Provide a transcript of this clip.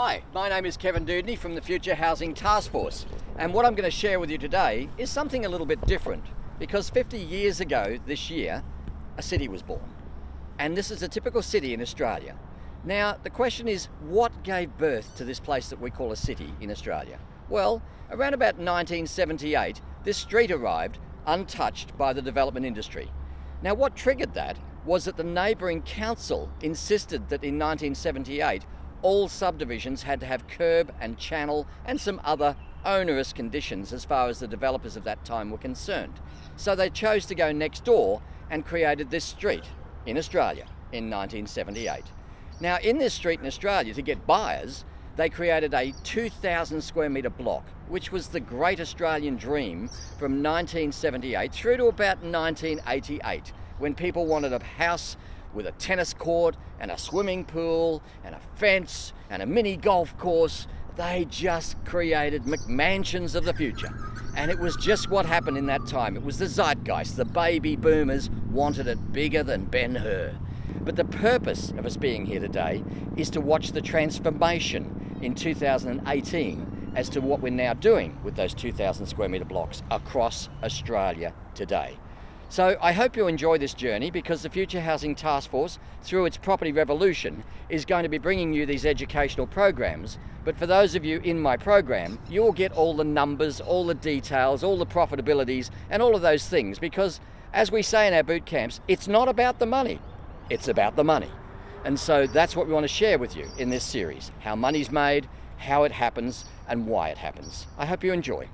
Hi, my name is Kevin Doodney from the Future Housing Task Force, and what I'm going to share with you today is something a little bit different, because 50 years ago this year, a city was born. And this is a typical city in Australia. Now, the question is, what gave birth to this place that we call a city in Australia? Well, around about 1978, this street arrived untouched by the development industry. Now, what triggered that was that the neighbouring council insisted that in 1978, all subdivisions had to have curb and channel and some other onerous conditions as far as the developers of that time were concerned. So they chose to go next door and created this street in Australia in 1978. Now, in this street in Australia, to get buyers, they created a 2,000 square metre block, which was the great Australian dream from 1978 through to about 1988, when people wanted a house with a tennis court and a swimming pool and a fence and a mini golf course. They just created McMansions of the future. And it was just what happened in that time. It was the zeitgeist. The baby boomers wanted it bigger than Ben-Hur. But the purpose of us being here today is to watch the transformation in 2018 as to what we're now doing with those 2,000 square metre blocks across Australia today. So I hope you enjoy this journey, because the Future Housing Task Force, through its Property Revolution, is going to be bringing you these educational programs. But for those of you in my program, you'll get all the numbers, all the details, all the profitabilities, and all of those things, because as we say in our boot camps, it's not about the money, it's about the money. And so that's what we want to share with you in this series: how money's made, how it happens, and why it happens. I hope you enjoy.